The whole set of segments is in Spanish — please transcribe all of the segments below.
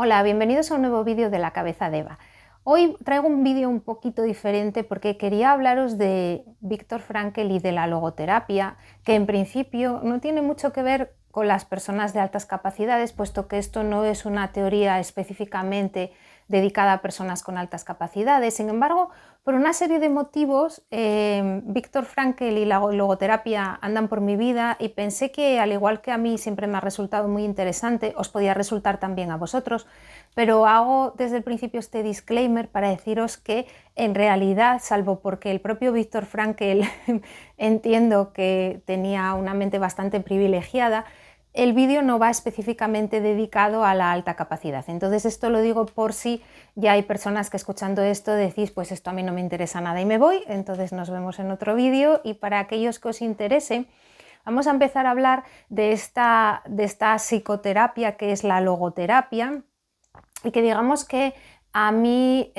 Hola, bienvenidos a un nuevo vídeo de La Cabeza de Eva. Hoy traigo un vídeo un poquito diferente porque quería hablaros de Viktor Frankl y de la logoterapia, que en principio no tiene mucho que ver con las personas de altas capacidades, puesto que esto no es una teoría específicamente dedicada a personas con altas capacidades. Sin embargo, por una serie de motivos, Viktor Frankl y la logoterapia andan por mi vida y pensé que, al igual que a mí siempre me ha resultado muy interesante, os podía resultar también a vosotros, pero hago desde el principio este disclaimer para deciros que en realidad, salvo porque el propio Viktor Frankl entiendo que tenía una mente bastante privilegiada, el vídeo no va específicamente dedicado a la alta capacidad. Entonces esto lo digo por si ya hay personas que escuchando esto decís, pues esto a mí no me interesa nada y me voy, entonces nos vemos en otro vídeo. Y para aquellos que os interese, vamos a empezar a hablar de esta psicoterapia que es la logoterapia, y que digamos que a mí,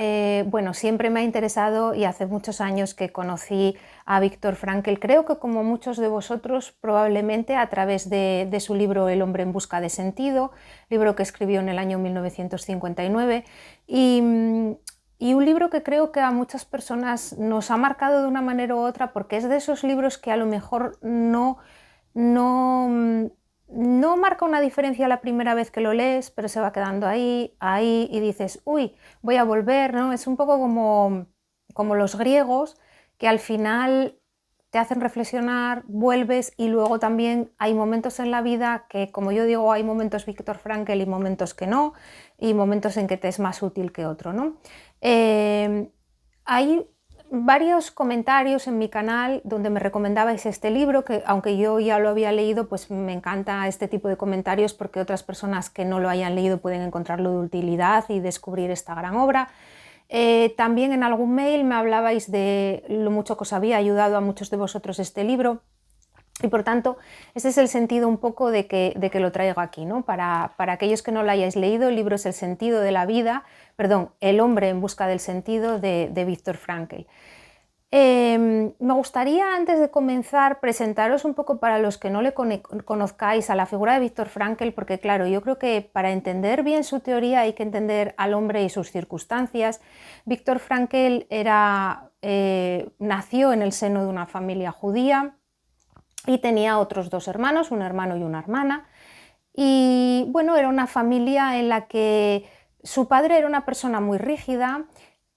bueno, siempre me ha interesado y hace muchos años que conocí a Viktor Frankl, creo que como muchos de vosotros probablemente a través de su libro El hombre en busca de sentido, libro que escribió en el año 1959 y un libro que creo que a muchas personas nos ha marcado de una manera u otra porque es de esos libros que a lo mejor no marca una diferencia la primera vez que lo lees, pero se va quedando ahí y dices, uy, voy a volver, ¿no? Es un poco como los griegos, que al final te hacen reflexionar, vuelves y luego también hay momentos en la vida que, como yo digo, hay momentos Viktor Frankl y momentos que no, y momentos en que te es más útil que otro, ¿no? Hay varios comentarios en mi canal donde me recomendabais este libro, que aunque yo ya lo había leído, pues me encanta este tipo de comentarios porque otras personas que no lo hayan leído pueden encontrarlo de utilidad y descubrir esta gran obra. También en algún mail me hablabais de lo mucho que os había ayudado a muchos de vosotros este libro. Y por tanto, ese es el sentido un poco de que lo traigo aquí, ¿no? Para aquellos que no lo hayáis leído, el libro es El sentido de la vida, perdón, El hombre en busca del sentido de Viktor Frankl. Me gustaría, antes de comenzar, presentaros un poco para los que no le conozcáis a la figura de Viktor Frankl, porque claro, yo creo que para entender bien su teoría hay que entender al hombre y sus circunstancias. Viktor Frankl nació en el seno de una familia judía y tenía otros dos hermanos, un hermano y una hermana. Y bueno, era una familia en la que su padre era una persona muy rígida,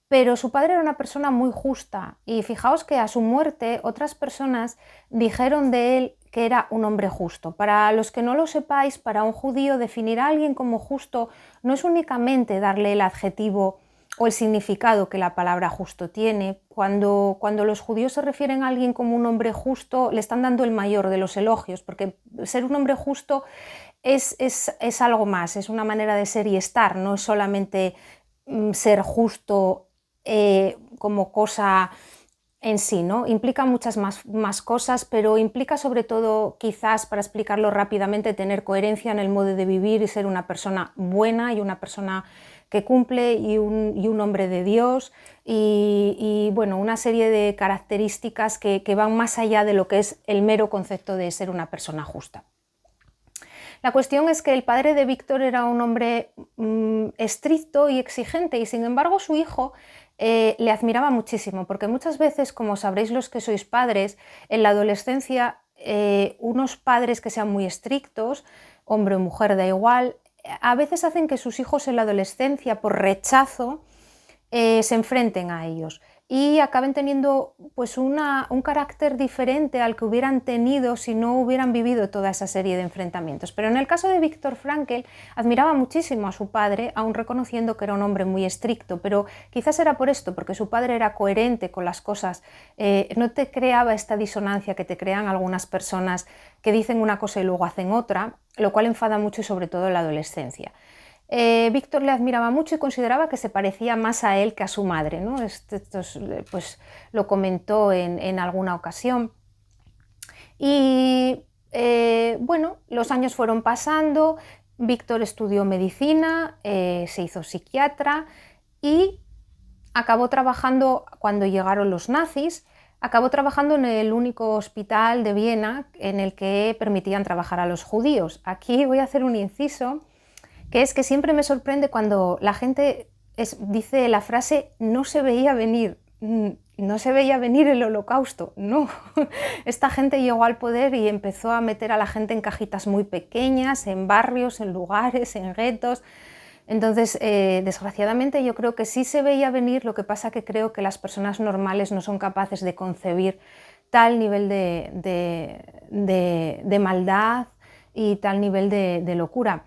pero su padre era una persona muy justa. Y fijaos que a su muerte otras personas dijeron de él que era un hombre justo. Para los que no lo sepáis, para un judío definir a alguien como justo no es únicamente darle el adjetivo o el significado que la palabra justo tiene. Cuando los judíos se refieren a alguien como un hombre justo, le están dando el mayor de los elogios, porque ser un hombre justo es algo más, es una manera de ser y estar, no es solamente ser justo como cosa en sí, ¿no? Implica muchas más cosas, pero implica sobre todo, quizás para explicarlo rápidamente, tener coherencia en el modo de vivir y ser una persona buena y una persona que cumple y un hombre de Dios y bueno, una serie de características que van más allá de lo que es el mero concepto de ser una persona justa. La cuestión es que el padre de Víctor era un hombre estricto y exigente y sin embargo su hijo le admiraba muchísimo, porque muchas veces, como sabréis los que sois padres, en la adolescencia unos padres que sean muy estrictos, hombre o mujer da igual, a veces hacen que sus hijos en la adolescencia por rechazo se enfrenten a ellos y acaben teniendo pues un carácter diferente al que hubieran tenido si no hubieran vivido toda esa serie de enfrentamientos. Pero en el caso de Viktor Frankl, admiraba muchísimo a su padre, aun reconociendo que era un hombre muy estricto, pero quizás era por esto, porque su padre era coherente con las cosas, no te creaba esta disonancia que te crean algunas personas que dicen una cosa y luego hacen otra, lo cual enfada mucho y sobre todo en la adolescencia. Víctor le admiraba mucho y consideraba que se parecía más a él que a su madre, ¿no? Esto pues, lo comentó en alguna ocasión. Y bueno, los años fueron pasando, Víctor estudió medicina, se hizo psiquiatra y acabó trabajando, cuando llegaron los nazis, acabó trabajando en el único hospital de Viena en el que permitían trabajar a los judíos. Aquí voy a hacer un inciso, que es que siempre me sorprende cuando la gente dice la frase no se veía venir. No se veía venir el holocausto, no. Esta gente llegó al poder y empezó a meter a la gente en cajitas muy pequeñas, en barrios, en lugares, en guetos. Entonces, desgraciadamente yo creo que sí se veía venir, lo que pasa que creo que las personas normales no son capaces de concebir tal nivel de maldad y tal nivel de locura.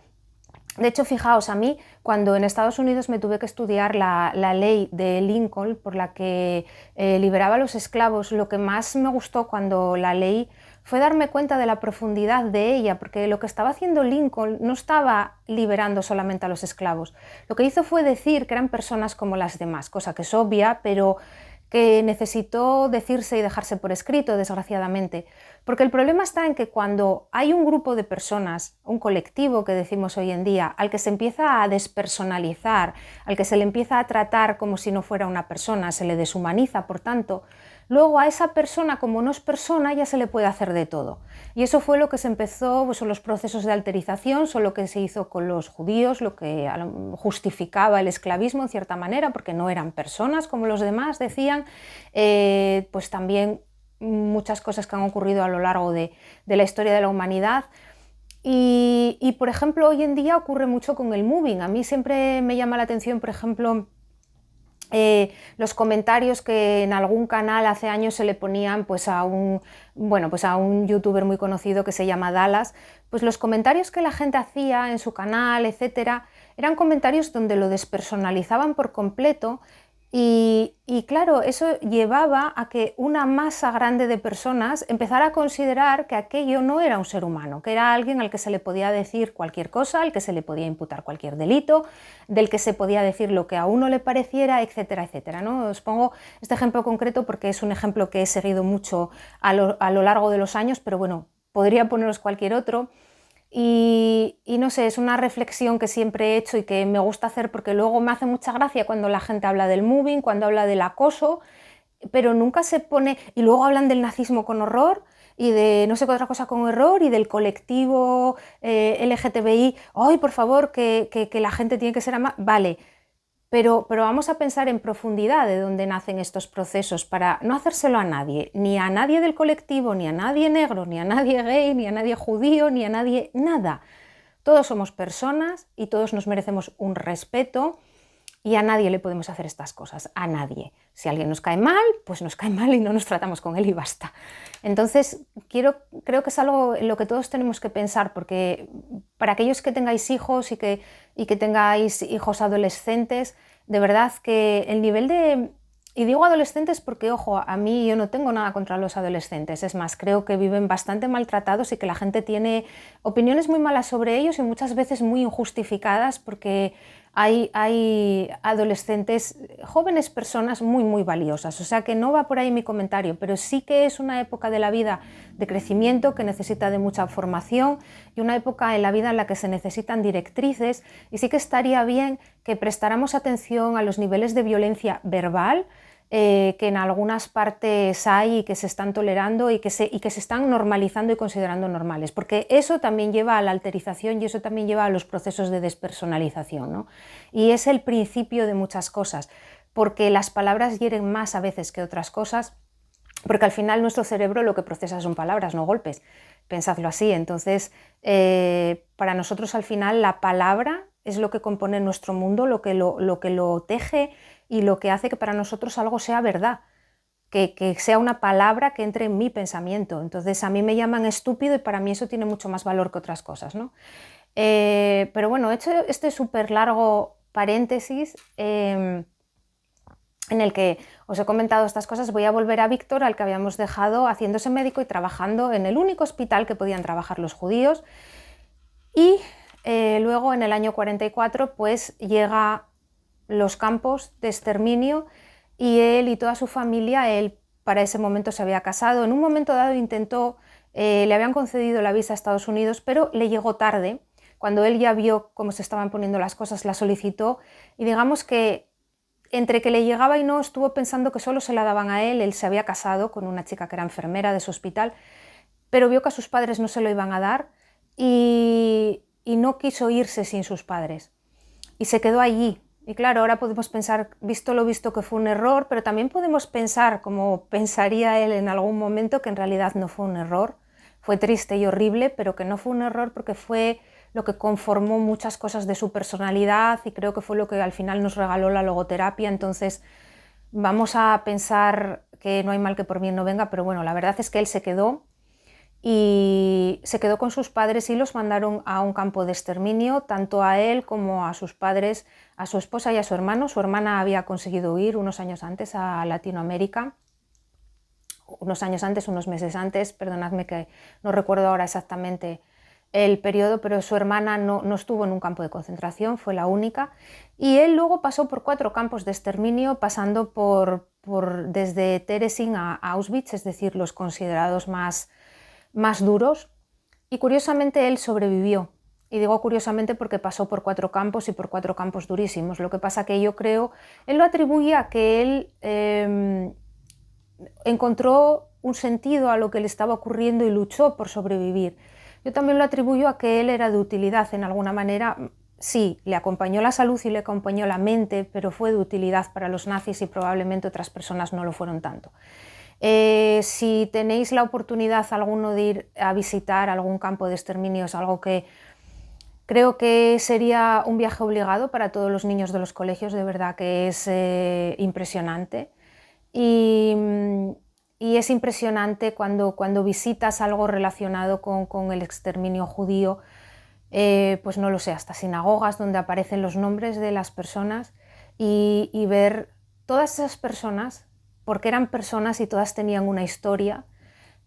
De hecho, fijaos, a mí, cuando en Estados Unidos me tuve que estudiar la ley de Lincoln, por la que liberaba a los esclavos, lo que más me gustó cuando la leí fue darme cuenta de la profundidad de ella, porque lo que estaba haciendo Lincoln no estaba liberando solamente a los esclavos. Lo que hizo fue decir que eran personas como las demás, cosa que es obvia, pero que necesitó decirse y dejarse por escrito, desgraciadamente. Porque el problema está en que cuando hay un grupo de personas, un colectivo que decimos hoy en día, al que se empieza a despersonalizar, al que se le empieza a tratar como si no fuera una persona, se le deshumaniza, por tanto, luego a esa persona, como no es persona, ya se le puede hacer de todo. Y eso fue lo que se empezó, pues, son los procesos de alterización, son lo que se hizo con los judíos, lo que justificaba el esclavismo en cierta manera, porque no eran personas como los demás, decían, pues también muchas cosas que han ocurrido a lo largo de la historia de la humanidad. Y, por ejemplo, hoy en día ocurre mucho con el moving. A mí siempre me llama la atención, por ejemplo, los comentarios que en algún canal hace años se le ponían pues a un youtuber muy conocido que se llama Dallas, pues los comentarios que la gente hacía en su canal, etcétera, eran comentarios donde lo despersonalizaban por completo. Y claro, eso llevaba a que una masa grande de personas empezara a considerar que aquello no era un ser humano, que era alguien al que se le podía decir cualquier cosa, al que se le podía imputar cualquier delito, del que se podía decir lo que a uno le pareciera, etcétera, etcétera, ¿no? Os pongo este ejemplo concreto porque es un ejemplo que he seguido mucho a lo largo de los años, pero bueno, podría poneros cualquier otro. Y no sé, es una reflexión que siempre he hecho y que me gusta hacer porque luego me hace mucha gracia cuando la gente habla del moving, cuando habla del acoso, pero nunca se pone... Y luego hablan del nazismo con horror y de no sé qué otra cosa con horror y del colectivo LGTBI. ¡Ay, por favor, que la gente tiene que ser amable! Vale, pero vamos a pensar en profundidad de dónde nacen estos procesos para no hacérselo a nadie, ni a nadie del colectivo, ni a nadie negro, ni a nadie gay, ni a nadie judío, ni a nadie nada. Todos somos personas y todos nos merecemos un respeto y a nadie le podemos hacer estas cosas, a nadie. Si alguien nos cae mal, pues nos cae mal y no nos tratamos con él y basta. Entonces, creo que es algo en lo que todos tenemos que pensar, porque para aquellos que tengáis hijos y que tengáis hijos adolescentes, de verdad que el nivel de... Y digo adolescentes porque, ojo, a mí yo no tengo nada contra los adolescentes, es más, creo que viven bastante maltratados y que la gente tiene opiniones muy malas sobre ellos y muchas veces muy injustificadas porque hay adolescentes, jóvenes personas muy, muy valiosas. O sea que no va por ahí mi comentario, pero sí que es una época de la vida de crecimiento que necesita de mucha formación y una época en la vida en la que se necesitan directrices y sí que estaría bien que prestáramos atención a los niveles de violencia verbal que en algunas partes hay y que se están tolerando y que se están normalizando y considerando normales, porque eso también lleva a la alterización y eso también lleva a los procesos de despersonalización, ¿no? Y es el principio de muchas cosas, porque las palabras hieren más a veces que otras cosas, porque al final nuestro cerebro lo que procesa son palabras, no golpes, pensadlo así. Entonces, para nosotros al final la palabra es lo que compone nuestro mundo, lo que lo teje y lo que hace que para nosotros algo sea verdad, que sea una palabra que entre en mi pensamiento. Entonces a mí me llaman estúpido y para mí eso tiene mucho más valor que otras cosas, ¿no? Pero bueno, he hecho este súper largo paréntesis en el que os he comentado estas cosas. Voy a volver a Víctor, al que habíamos dejado haciéndose médico y trabajando en el único hospital que podían trabajar los judíos. Y luego en el año 44 pues llega los campos de exterminio y él y toda su familia, él para ese momento se había casado, en un momento dado intentó, le habían concedido la visa a Estados Unidos, pero le llegó tarde. Cuando él ya vio cómo se estaban poniendo las cosas, la solicitó y digamos que entre que le llegaba y no, estuvo pensando que solo se la daban a él. Él se había casado con una chica que era enfermera de su hospital, pero vio que a sus padres no se lo iban a dar y y no quiso irse sin sus padres y se quedó allí. Y claro, ahora podemos pensar, visto lo visto, que fue un error, pero también podemos pensar, como pensaría él en algún momento, que en realidad no fue un error, fue triste y horrible, pero que no fue un error porque fue lo que conformó muchas cosas de su personalidad y creo que fue lo que al final nos regaló la logoterapia. Entonces vamos a pensar que no hay mal que por bien no venga, pero bueno, la verdad es que él se quedó y se quedó con sus padres y los mandaron a un campo de exterminio, tanto a él como a sus padres, a su esposa y a su hermano. Su hermana había conseguido huir unos años antes a Latinoamérica, unos meses antes, perdonadme que no recuerdo ahora exactamente el periodo, pero su hermana no estuvo en un campo de concentración, fue la única, y él luego pasó por 4 campos de exterminio, pasando desde Terezín a Auschwitz, es decir, los considerados más duros, y curiosamente él sobrevivió. Y digo curiosamente porque pasó por 4 campos y por 4 campos durísimos. Lo que pasa que yo creo, él lo atribuye a que él encontró un sentido a lo que le estaba ocurriendo y luchó por sobrevivir. Yo también lo atribuyo a que él era de utilidad en alguna manera. Sí, le acompañó la salud y le acompañó la mente, pero fue de utilidad para los nazis y probablemente otras personas no lo fueron tanto. Si tenéis la oportunidad alguno de ir a visitar algún campo de exterminio, es algo que creo que sería un viaje obligado para todos los niños de los colegios, de verdad que es impresionante. Y es impresionante cuando visitas algo relacionado con el exterminio judío, pues no lo sé, hasta sinagogas donde aparecen los nombres de las personas y ver todas esas personas, porque eran personas y todas tenían una historia,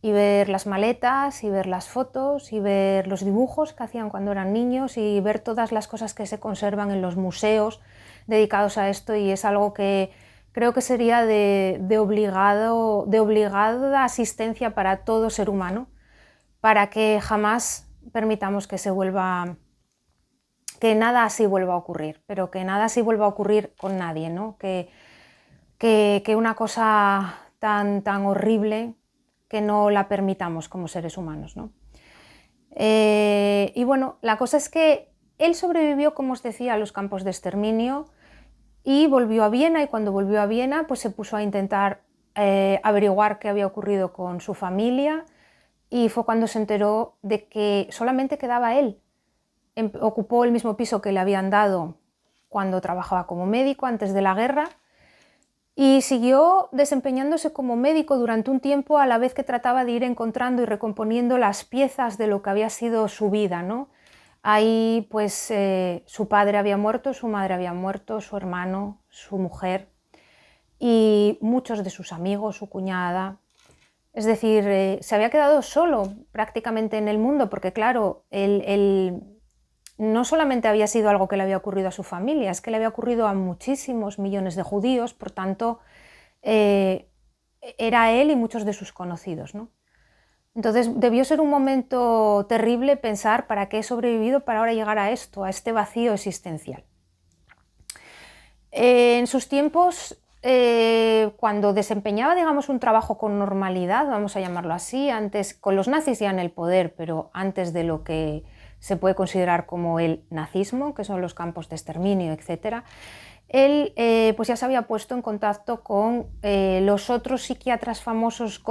y ver las maletas y ver las fotos y ver los dibujos que hacían cuando eran niños y ver todas las cosas que se conservan en los museos dedicados a esto, y es algo que creo que sería de obligada asistencia para todo ser humano, para que jamás permitamos que nada así vuelva a ocurrir, pero que nada así vuelva a ocurrir con nadie, ¿no? Que una cosa tan horrible que no la permitamos como seres humanos, ¿no? Y bueno, la cosa es que él sobrevivió, como os decía, a los campos de exterminio y volvió a Viena, y cuando volvió a Viena pues se puso a intentar averiguar qué había ocurrido con su familia, y fue cuando se enteró de que solamente quedaba él. Ocupó el mismo piso que le habían dado cuando trabajaba como médico antes de la guerra, y siguió desempeñándose como médico durante un tiempo a la vez que trataba de ir encontrando y recomponiendo las piezas de lo que había sido su vida, ¿no? Ahí pues su padre había muerto, su madre había muerto, su hermano, su mujer y muchos de sus amigos, su cuñada. Es decir, se había quedado solo prácticamente en el mundo, porque claro, él no solamente había sido algo que le había ocurrido a su familia, es que le había ocurrido a muchísimos millones de judíos, por tanto, era él y muchos de sus conocidos, ¿no? Entonces debió ser un momento terrible pensar para qué he sobrevivido para ahora llegar a esto, a este vacío existencial. En sus tiempos, cuando desempeñaba, digamos, un trabajo con normalidad, vamos a llamarlo así, antes, con los nazis ya en el poder, pero antes de lo que se puede considerar como el nazismo, que son los campos de exterminio, etc., él pues ya se había puesto en contacto con los otros psiquiatras famosos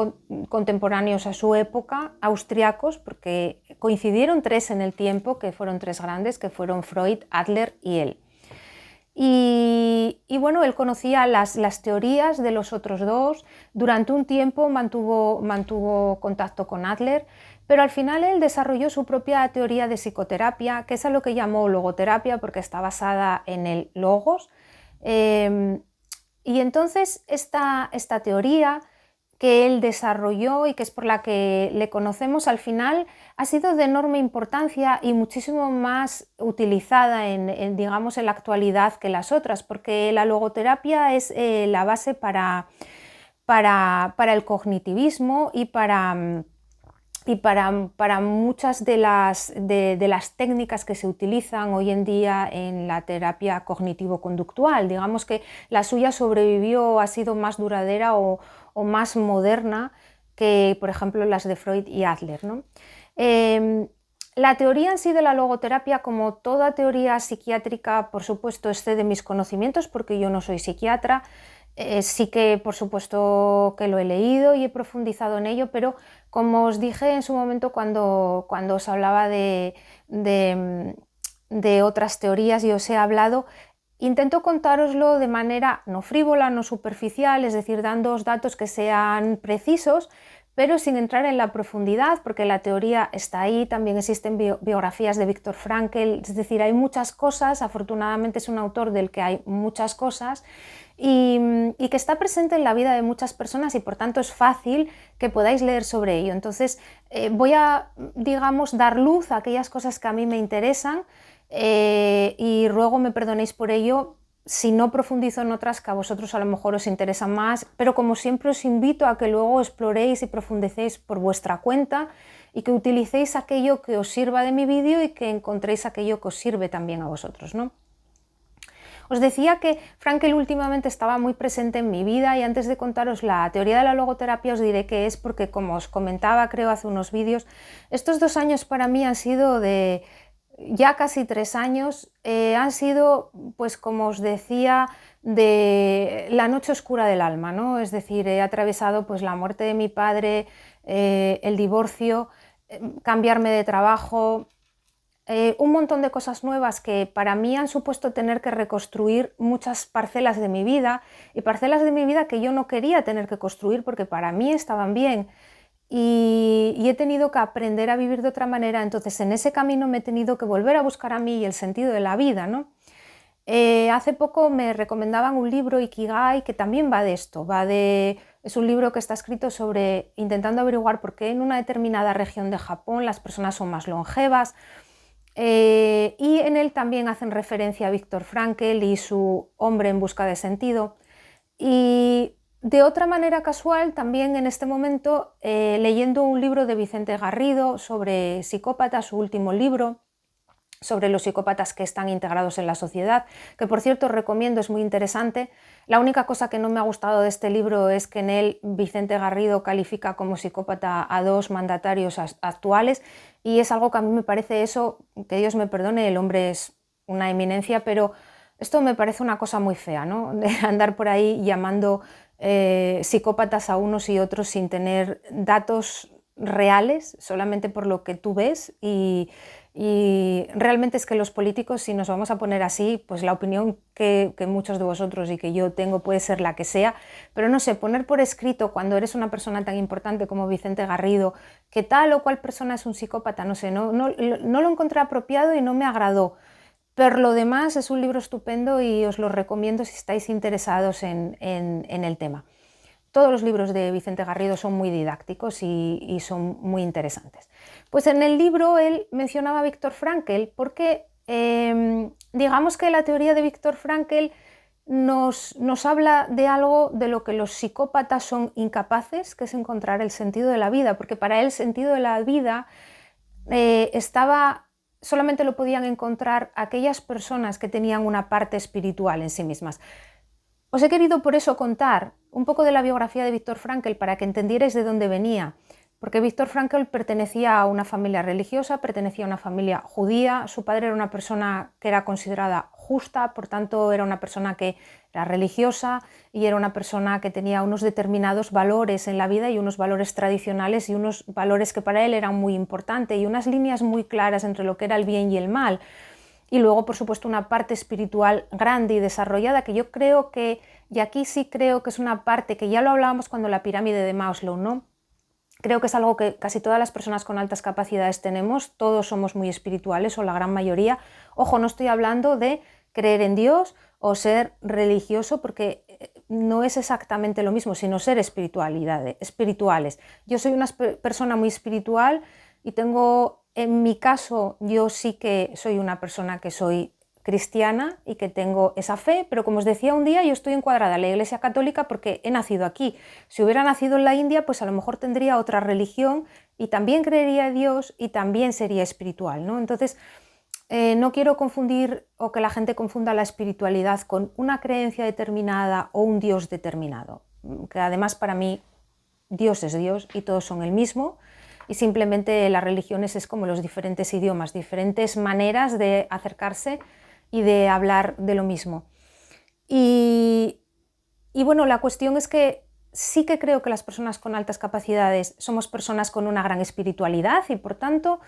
contemporáneos a su época, austriacos, porque coincidieron 3 en el tiempo, que fueron 3 grandes, que fueron Freud, Adler y él. Y bueno, él conocía las teorías de los otros dos. Durante un tiempo mantuvo contacto con Adler, pero al final él desarrolló su propia teoría de psicoterapia, que es a lo que llamó logoterapia, porque está basada en el logos. Y entonces esta teoría que él desarrolló y que es por la que le conocemos, al final ha sido de enorme importancia y muchísimo más utilizada digamos, en la actualidad que las otras, porque la logoterapia es la base para el cognitivismo y para muchas de las técnicas que se utilizan hoy en día en la terapia cognitivo-conductual. Digamos que la suya sobrevivió, ha sido más duradera o más moderna que, por ejemplo, las de Freud y Adler, ¿no? La teoría en sí de la logoterapia, como toda teoría psiquiátrica, por supuesto, excede mis conocimientos porque yo no soy psiquiatra. Sí que, por supuesto, que lo he leído y he profundizado en ello, pero como os dije en su momento cuando os hablaba de otras teorías y os he hablado, intento contároslo de manera no frívola, no superficial, es decir, dándoos datos que sean precisos, pero sin entrar en la profundidad, porque la teoría está ahí. También existen biografías de Viktor Frankl, es decir, hay muchas cosas. Afortunadamente es un autor del que hay muchas cosas y que está presente en la vida de muchas personas y por tanto es fácil que podáis leer sobre ello. Entonces voy a, digamos, dar luz a aquellas cosas que a mí me interesan y ruego me perdonéis por ello si no profundizo en otras que a vosotros a lo mejor os interesan más, pero como siempre os invito a que luego exploréis y profundicéis por vuestra cuenta y que utilicéis aquello que os sirva de mi vídeo y que encontréis aquello que os sirve también a vosotros, ¿no? Os decía que Frankl últimamente estaba muy presente en mi vida y antes de contaros la teoría de la logoterapia os diré que es porque, como os comentaba creo hace unos vídeos, estos 2 años para mí han sido de ya casi 3 años, han sido, pues como os decía, de la noche oscura del alma, ¿no? Es decir, he atravesado pues la muerte de mi padre, el divorcio, cambiarme de trabajo, un montón de cosas nuevas que para mí han supuesto tener que reconstruir muchas parcelas de mi vida y parcelas de mi vida que yo no quería tener que construir porque para mí estaban bien. Y he tenido que aprender a vivir de otra manera, entonces en ese camino me he tenido que volver a buscar a mí y el sentido de la vida, ¿no? Hace poco me recomendaban un libro, Ikigai, que también va de esto, es un libro que está escrito sobre intentando averiguar por qué en una determinada región de Japón las personas son más longevas, y en él también hacen referencia a Viktor Frankl y su Hombre en busca de sentido. Y de otra manera casual, también en este momento, leyendo un libro de Vicente Garrido sobre psicópatas, su último libro, sobre los psicópatas que están integrados en la sociedad, que por cierto os recomiendo, es muy interesante. La única cosa que no me ha gustado de este libro es que en él Vicente Garrido califica como psicópata a 2 mandatarios actuales y es algo que a mí me parece eso, que Dios me perdone, el hombre es una eminencia, pero esto me parece una cosa muy fea, ¿no? De andar por ahí llamando psicópatas a unos y otros sin tener datos reales, solamente por lo que tú ves y realmente es que los políticos, si nos vamos a poner así, pues la opinión que muchos de vosotros y que yo tengo puede ser la que sea, pero no sé, poner por escrito cuando eres una persona tan importante como Vicente Garrido, que tal o cual persona es un psicópata, no sé, no lo encontré apropiado y no me agradó. Pero lo demás es un libro estupendo y os lo recomiendo si estáis interesados en el tema. Todos los libros de Vicente Garrido son muy didácticos y son muy interesantes. Pues en el libro él mencionaba a Viktor Frankl porque digamos que la teoría de Viktor Frankl nos habla de algo de lo que los psicópatas son incapaces, que es encontrar el sentido de la vida, porque para él el sentido de la vida solamente lo podían encontrar aquellas personas que tenían una parte espiritual en sí mismas. Os he querido por eso contar un poco de la biografía de Viktor Frankl para que entendierais de dónde venía, porque Viktor Frankl pertenecía a una familia religiosa, pertenecía a una familia judía, su padre era una persona que era considerada justa, por tanto era una persona que era religiosa y era una persona que tenía unos determinados valores en la vida y unos valores tradicionales y unos valores que para él eran muy importantes y unas líneas muy claras entre lo que era el bien y el mal. Y luego, por supuesto, una parte espiritual grande y desarrollada que yo creo que, y aquí sí creo que es una parte que ya lo hablábamos cuando la pirámide de Maslow, ¿no? Creo que es algo que casi todas las personas con altas capacidades tenemos, todos somos muy espirituales o la gran mayoría. Ojo, no estoy hablando de creer en Dios o ser religioso porque no es exactamente lo mismo, sino ser espirituales. Yo soy una persona muy espiritual y en mi caso, yo sí que soy una persona que soy cristiana y que tengo esa fe, pero como os decía un día, yo estoy encuadrada en la Iglesia Católica porque he nacido aquí. Si hubiera nacido en la India, pues a lo mejor tendría otra religión y también creería en Dios y también sería espiritual, ¿no? Entonces, no quiero confundir o que la gente confunda la espiritualidad con una creencia determinada o un Dios determinado, que además para mí Dios es Dios y todos son el mismo. y simplemente las religiones es como los diferentes idiomas, diferentes maneras de acercarse y de hablar de lo mismo. Y bueno, la cuestión es que sí que creo que las personas con altas capacidades somos personas con una gran espiritualidad y por tanto,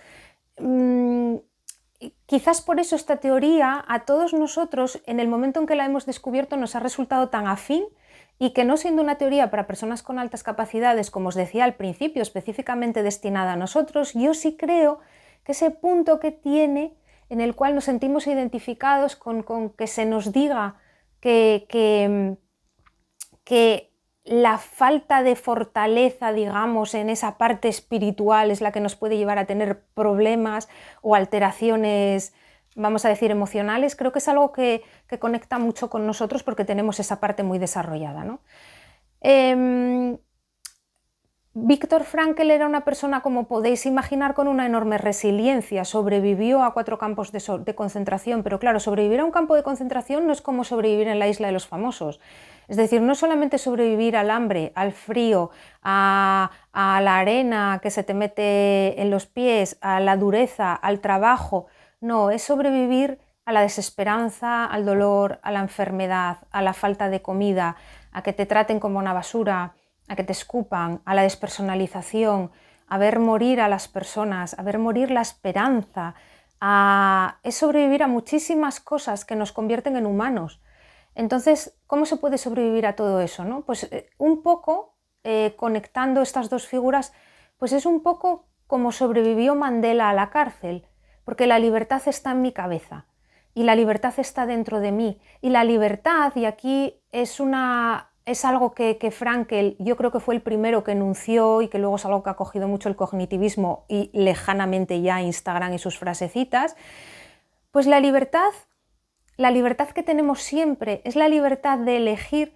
quizás por eso esta teoría a todos nosotros, en el momento en que la hemos descubierto, nos ha resultado tan afín y que no siendo una teoría para personas con altas capacidades, como os decía al principio, específicamente destinada a nosotros, yo sí creo que ese punto que tiene en el cual nos sentimos identificados con que se nos diga que la falta de fortaleza, digamos, en esa parte espiritual es la que nos puede llevar a tener problemas o alteraciones, vamos a decir, emocionales, creo que es algo que conecta mucho con nosotros porque tenemos esa parte muy desarrollada, ¿no? Viktor Frankl era una persona, como podéis imaginar, con una enorme resiliencia. Sobrevivió a 4 campos de concentración, pero claro, sobrevivir a un campo de concentración no es como sobrevivir en la isla de los famosos. Es decir, no solamente sobrevivir al hambre, al frío, a la arena que se te mete en los pies, a la dureza, al trabajo. No, es sobrevivir a la desesperanza, al dolor, a la enfermedad, a la falta de comida, a que te traten como una basura, a que te escupan, a la despersonalización, a ver morir a las personas, a ver morir la esperanza, es sobrevivir a muchísimas cosas que nos convierten en humanos. Entonces, ¿cómo se puede sobrevivir a todo eso, no? Pues un poco, conectando estas dos figuras, pues es un poco como sobrevivió Mandela a la cárcel, porque la libertad está en mi cabeza y la libertad está dentro de mí. Y la libertad, y aquí es algo que Frankl, yo creo que fue el primero que enunció y que luego es algo que ha cogido mucho el cognitivismo y lejanamente ya Instagram y sus frasecitas, pues la libertad que tenemos siempre es la libertad de elegir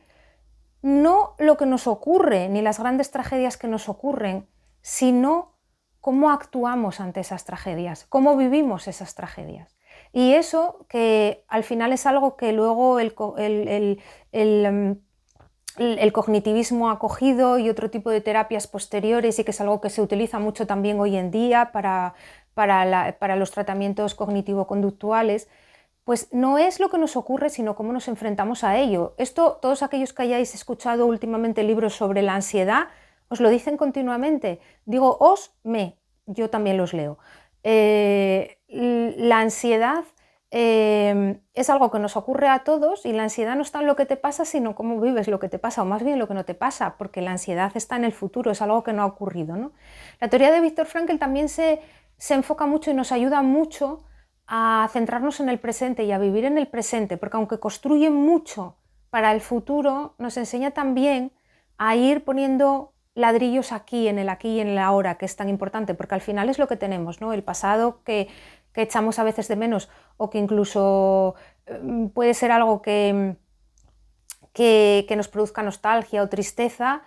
no lo que nos ocurre ni las grandes tragedias que nos ocurren, sino cómo actuamos ante esas tragedias, cómo vivimos esas tragedias. Y eso que al final es algo que luego el cognitivismo ha cogido y otro tipo de terapias posteriores y que es algo que se utiliza mucho también hoy en día para los tratamientos cognitivo-conductuales, pues no es lo que nos ocurre, sino cómo nos enfrentamos a ello. Esto, todos aquellos que hayáis escuchado últimamente libros sobre la ansiedad, os lo dicen continuamente. Digo yo también los leo. La ansiedad es algo que nos ocurre a todos y la ansiedad no está en lo que te pasa, sino cómo vives lo que te pasa, o más bien lo que no te pasa, porque la ansiedad está en el futuro, es algo que no ha ocurrido, ¿no? La teoría de Viktor Frankl también se enfoca mucho y nos ayuda mucho a centrarnos en el presente y a vivir en el presente, porque aunque construye mucho para el futuro, nos enseña también a ir poniendo ladrillos aquí y en el ahora, que es tan importante, porque al final es lo que tenemos, ¿no? El pasado que echamos a veces de menos o que incluso puede ser algo que nos produzca nostalgia o tristeza,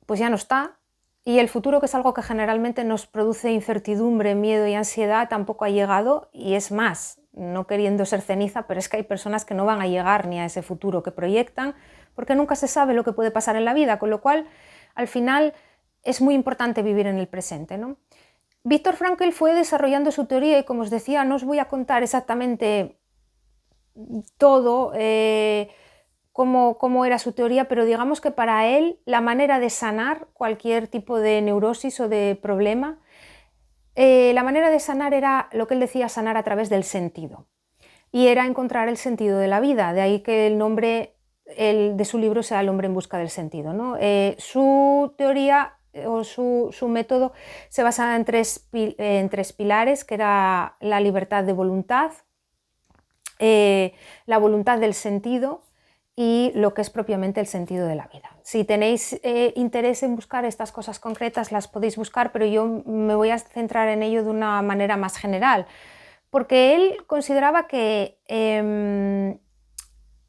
pues ya no está. Y el futuro, que es algo que generalmente nos produce incertidumbre, miedo y ansiedad, tampoco ha llegado, y es más, no queriendo ser ceniza, pero es que hay personas que no van a llegar ni a ese futuro que proyectan, porque nunca se sabe lo que puede pasar en la vida, con lo cual, al final, es muy importante vivir en el presente, ¿no? Viktor Frankl fue desarrollando su teoría y, como os decía, no os voy a contar exactamente todo, cómo era su teoría, pero digamos que para él la manera de sanar cualquier tipo de neurosis o de problema, la manera de sanar era lo que él decía, sanar a través del sentido. Y era encontrar el sentido de la vida, de ahí que el nombre de su libro sea El hombre en busca del sentido, ¿no? Su teoría o su método se basaba en tres pilares, que era la libertad de voluntad, la voluntad del sentido y lo que es propiamente el sentido de la vida. Si tenéis interés en buscar estas cosas concretas, las podéis buscar, pero yo me voy a centrar en ello de una manera más general, porque él consideraba que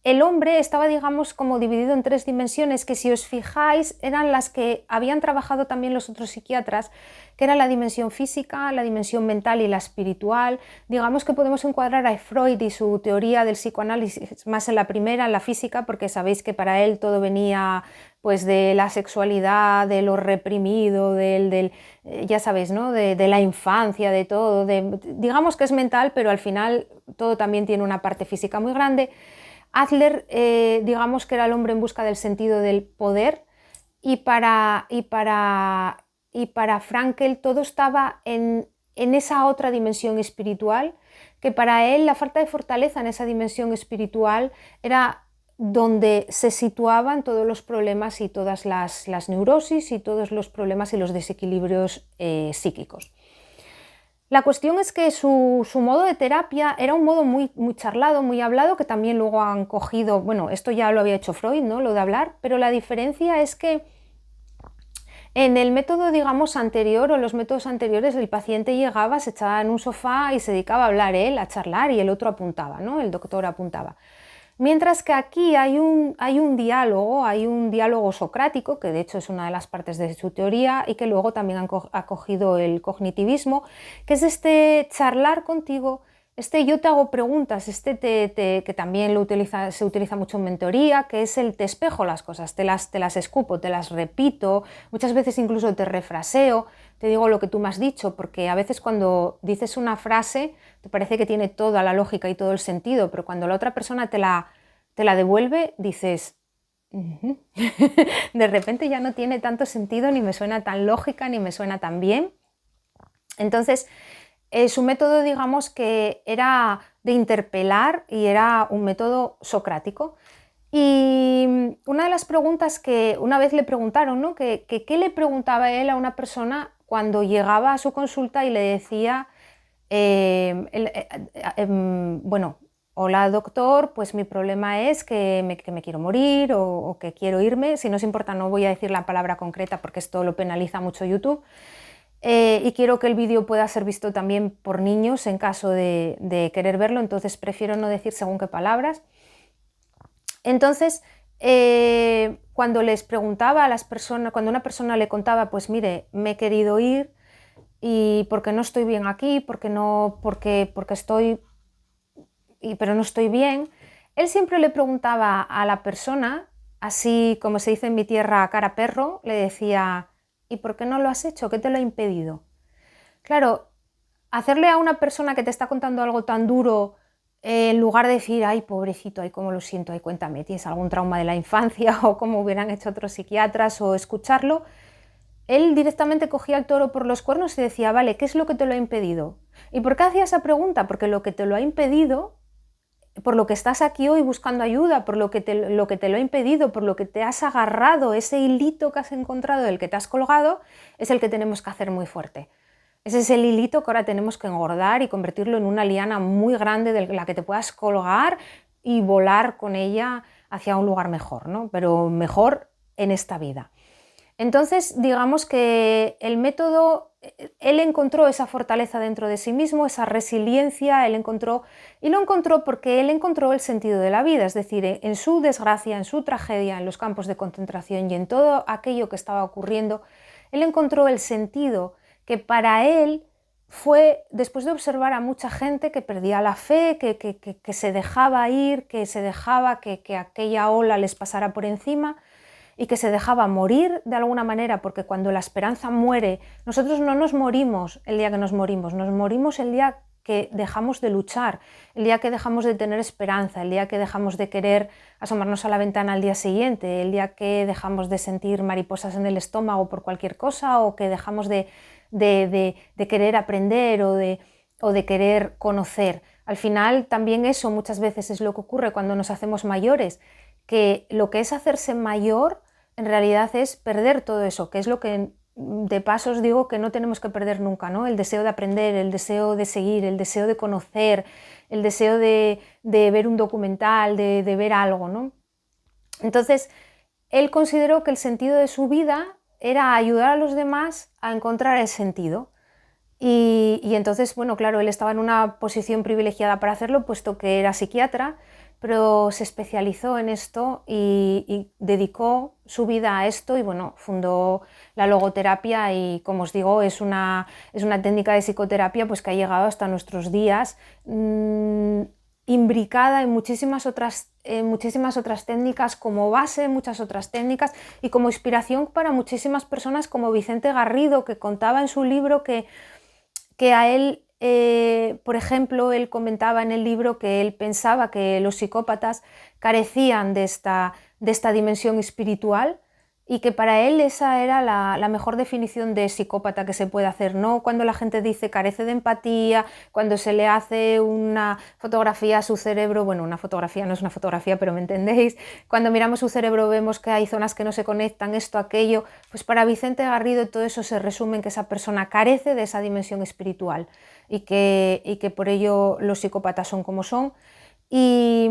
el hombre estaba, digamos, como dividido en 3 dimensiones que, si os fijáis, eran las que habían trabajado también los otros psiquiatras, que era la dimensión física, la dimensión mental y la espiritual. Digamos que podemos encuadrar a Freud y su teoría del psicoanálisis más en la primera, en la física, porque sabéis que para él todo venía pues de la sexualidad, de lo reprimido, ya sabéis, ¿no? de la infancia, de todo, digamos que es mental, pero al final todo también tiene una parte física muy grande. Adler, digamos que era el hombre en busca del sentido del poder, y para Frankl todo estaba en esa otra dimensión espiritual, que para él la falta de fortaleza en esa dimensión espiritual era donde se situaban todos los problemas y todas las neurosis y todos los problemas y los desequilibrios psíquicos. La cuestión es que su modo de terapia era un modo muy charlado, muy hablado, que también luego han cogido, bueno, esto ya lo había hecho Freud, ¿no? Lo de hablar, pero la diferencia es que en el método, digamos, anterior, o los métodos anteriores, el paciente llegaba, se echaba en un sofá y se dedicaba a hablar él, a charlar, y el otro apuntaba, ¿no? El doctor apuntaba. Mientras que aquí hay un diálogo socrático, que de hecho es una de las partes de su teoría y que luego también ha cogido el cognitivismo, que es este charlar contigo, yo te hago preguntas, que también se utiliza mucho en mentoría, que es el te espejo las cosas, te las escupo, te las repito, muchas veces incluso te refraseo, te digo lo que tú me has dicho, porque a veces cuando dices una frase te parece que tiene toda la lógica y todo el sentido, pero cuando la otra persona te la devuelve, dices, de repente ya no tiene tanto sentido, ni me suena tan lógica, ni me suena tan bien. Entonces, su método, digamos que era de interpelar y era un método socrático. Y una de las preguntas que una vez le preguntaron, ¿no? ¿Qué le preguntaba él a una persona cuando llegaba a su consulta y le decía, bueno, hola doctor, pues mi problema es que me quiero morir o que quiero irme, si no os importa no voy a decir la palabra concreta porque esto lo penaliza mucho YouTube, y quiero que el vídeo pueda ser visto también por niños en caso de querer verlo, entonces prefiero no decir según qué palabras. Entonces, cuando les preguntaba a las personas, cuando una persona le contaba, pues mire, me he querido ir y porque no estoy bien aquí, porque estoy, pero no estoy bien, él siempre le preguntaba a la persona, así como se dice en mi tierra, cara a perro, le decía, ¿y por qué no lo has hecho? ¿Qué te lo ha impedido? Claro, hacerle a una persona que te está contando algo tan duro, en lugar de decir, ay, pobrecito, ay, cómo lo siento, ay, cuéntame, ¿tienes algún trauma de la infancia? O como hubieran hecho otros psiquiatras, o escucharlo, él directamente cogía el toro por los cuernos y decía, vale, ¿qué es lo que te lo ha impedido? ¿Y por qué hacía esa pregunta? Porque lo que te lo ha impedido, por lo que estás aquí hoy buscando ayuda, por lo que te lo ha impedido, por lo que te has agarrado, ese hilito que has encontrado, del que te has colgado, es el que tenemos que hacer muy fuerte. Ese es el hilito que ahora tenemos que engordar y convertirlo en una liana muy grande de la que te puedas colgar y volar con ella hacia un lugar mejor, ¿no? Pero mejor en esta vida. Entonces, digamos que el método, él encontró esa fortaleza dentro de sí mismo, esa resiliencia, y lo encontró porque él encontró el sentido de la vida, es decir, en su desgracia, en su tragedia, en los campos de concentración y en todo aquello que estaba ocurriendo, él encontró el sentido que para él fue, después de observar a mucha gente que perdía la fe, que se dejaba ir, que se dejaba que aquella ola les pasara por encima, y que se dejaba morir de alguna manera, porque cuando la esperanza muere, nosotros no nos morimos el día que nos morimos el día que dejamos de luchar, el día que dejamos de tener esperanza, el día que dejamos de querer asomarnos a la ventana al día siguiente, el día que dejamos de sentir mariposas en el estómago por cualquier cosa, o que dejamos de querer aprender o de querer conocer. Al final también eso muchas veces es lo que ocurre cuando nos hacemos mayores, que lo que es hacerse mayor en realidad es perder todo eso, que es lo que de paso os digo que no tenemos que perder nunca, ¿no? El deseo de aprender, el deseo de seguir, el deseo de conocer, el deseo de ver un documental, de ver algo, ¿no? Entonces, él consideró que el sentido de su vida era ayudar a los demás a encontrar el sentido. Y entonces, bueno, claro, él estaba en una posición privilegiada para hacerlo, puesto que era psiquiatra, pero se especializó en esto y dedicó su vida a esto y bueno, fundó la logoterapia y como os digo, es una técnica de psicoterapia pues, que ha llegado hasta nuestros días, imbricada en muchísimas otras técnicas, como base en muchas otras técnicas y como inspiración para muchísimas personas como Vicente Garrido, que contaba en su libro que a él, por ejemplo, él comentaba en el libro que él pensaba que los psicópatas carecían de esta dimensión espiritual y que para él esa era la mejor definición de psicópata que se puede hacer, no cuando la gente dice carece de empatía, cuando se le hace una fotografía a su cerebro, bueno, una fotografía no es una fotografía, pero me entendéis, cuando miramos su cerebro vemos que hay zonas que no se conectan, esto, aquello, pues para Vicente Garrido todo eso se resume en que esa persona carece de esa dimensión espiritual y que por ello los psicópatas son como son. Y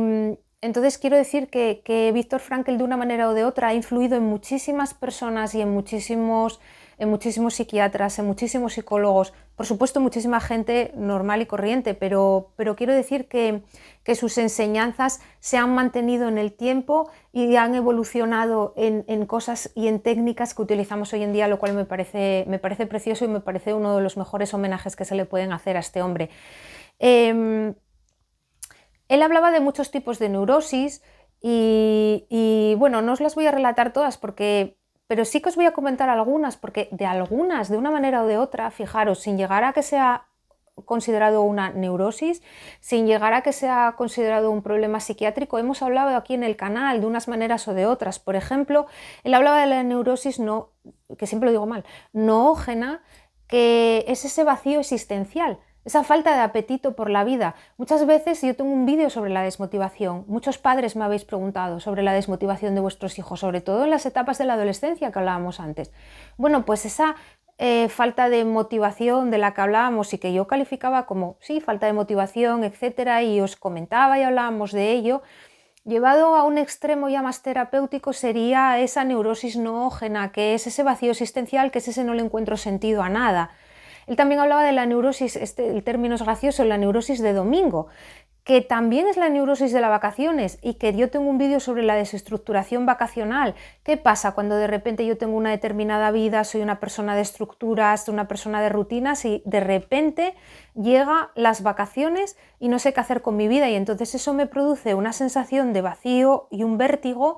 entonces quiero decir que Viktor Frankl de una manera o de otra ha influido en muchísimas personas y en muchísimos psiquiatras, en muchísimos psicólogos, por supuesto muchísima gente normal y corriente, pero quiero decir que sus enseñanzas se han mantenido en el tiempo y han evolucionado en cosas y en técnicas que utilizamos hoy en día, lo cual me parece precioso y me parece uno de los mejores homenajes que se le pueden hacer a este hombre. Él hablaba de muchos tipos de neurosis y bueno, no os las voy a relatar todas pero sí que os voy a comentar algunas, porque de algunas, de una manera o de otra, fijaros, sin llegar a que sea considerado una neurosis, sin llegar a que sea considerado un problema psiquiátrico, hemos hablado aquí en el canal de unas maneras o de otras. Por ejemplo, él hablaba de la neurosis que siempre lo digo mal, noógena, que es ese vacío existencial, esa falta de apetito por la vida. Muchas veces yo tengo un vídeo sobre la desmotivación. Muchos padres me habéis preguntado sobre la desmotivación de vuestros hijos, sobre todo en las etapas de la adolescencia que hablábamos antes. Bueno, pues esa falta de motivación de la que hablábamos y que yo calificaba como, sí, falta de motivación, etcétera, y os comentaba y hablábamos de ello, llevado a un extremo ya más terapéutico sería esa neurosis noógena, que es ese vacío existencial, que es ese no le encuentro sentido a nada. Él también hablaba de la neurosis, el término es gracioso, la neurosis de domingo, que también es la neurosis de las vacaciones y que yo tengo un vídeo sobre la desestructuración vacacional. ¿Qué pasa cuando de repente yo tengo una determinada vida, soy una persona de estructuras, una persona de rutinas y de repente llega las vacaciones y no sé qué hacer con mi vida? Y entonces eso me produce una sensación de vacío y un vértigo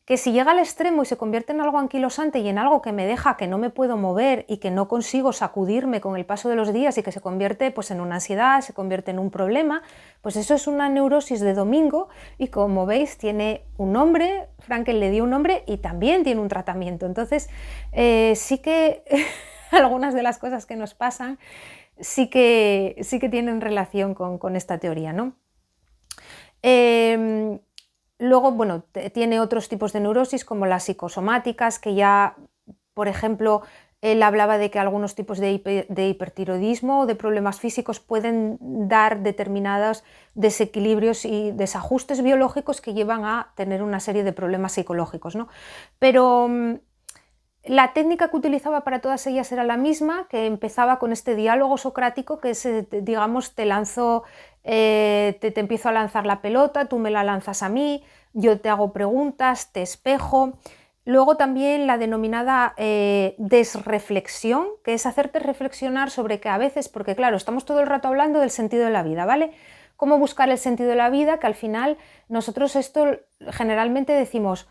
que si llega al extremo y se convierte en algo anquilosante y en algo que me deja que no me puedo mover y que no consigo sacudirme con el paso de los días y que se convierte pues, en una ansiedad, se convierte en un problema, pues eso es una neurosis de domingo y como veis tiene un nombre, Frankl le dio un nombre y también tiene un tratamiento. Entonces sí que algunas de las cosas que nos pasan sí que tienen relación con esta teoría, ¿no? Luego, bueno, tiene otros tipos de neurosis como las psicosomáticas, que ya, por ejemplo, él hablaba de que algunos tipos de hipertiroidismo o de problemas físicos pueden dar determinados desequilibrios y desajustes biológicos que llevan a tener una serie de problemas psicológicos, ¿no? Pero la técnica que utilizaba para todas ellas era la misma, que empezaba con este diálogo socrático, que es, digamos, te lanzo, te empiezo a lanzar la pelota, tú me la lanzas a mí, yo te hago preguntas, te espejo. Luego también la denominada desreflexión, que es hacerte reflexionar sobre que a veces, porque claro, estamos todo el rato hablando del sentido de la vida, ¿vale? ¿Cómo buscar el sentido de la vida? Que al final nosotros esto generalmente decimos,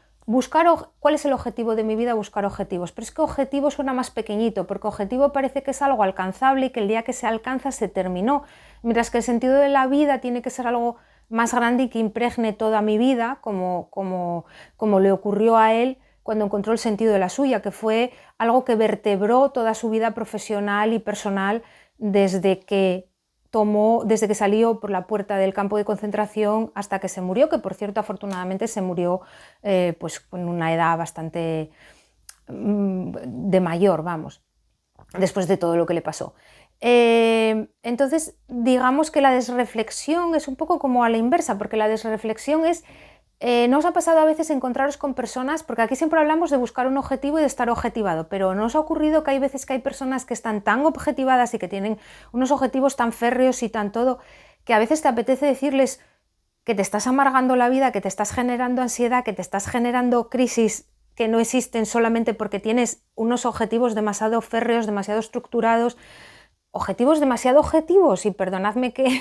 ¿cuál es el objetivo de mi vida? Buscar objetivos. Pero es que objetivo suena más pequeñito, porque objetivo parece que es algo alcanzable y que el día que se alcanza se terminó. Mientras que el sentido de la vida tiene que ser algo más grande y que impregne toda mi vida, como le ocurrió a él cuando encontró el sentido de la suya, que fue algo que vertebró toda su vida profesional y personal desde que salió por la puerta del campo de concentración hasta que se murió, que por cierto afortunadamente se murió pues con una edad bastante de mayor, vamos, después de todo lo que le pasó. Entonces digamos que la desreflexión es un poco como a la inversa, porque la desreflexión es ¿no os ha pasado a veces encontraros con personas, porque aquí siempre hablamos de buscar un objetivo y de estar objetivado, pero ¿no os ha ocurrido que hay veces que hay personas que están tan objetivadas y que tienen unos objetivos tan férreos y tan todo, que a veces te apetece decirles que te estás amargando la vida, que te estás generando ansiedad, que te estás generando crisis que no existen solamente porque tienes unos objetivos demasiado férreos, demasiado estructurados, objetivos demasiado objetivos, y perdonadme que,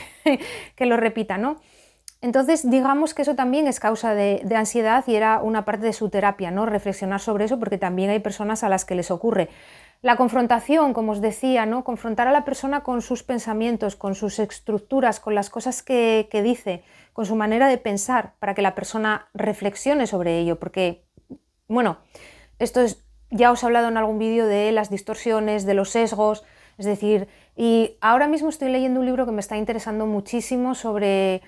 que lo repita, ¿no? Entonces, digamos que eso también es causa de ansiedad y era una parte de su terapia, ¿no? Reflexionar sobre eso, porque también hay personas a las que les ocurre. La confrontación, como os decía, ¿no? Confrontar a la persona con sus pensamientos, con sus estructuras, con las cosas que dice, con su manera de pensar, para que la persona reflexione sobre ello, porque, bueno, esto es, ya os he hablado en algún vídeo de las distorsiones, de los sesgos, es decir, y ahora mismo estoy leyendo un libro que me está interesando muchísimo sobre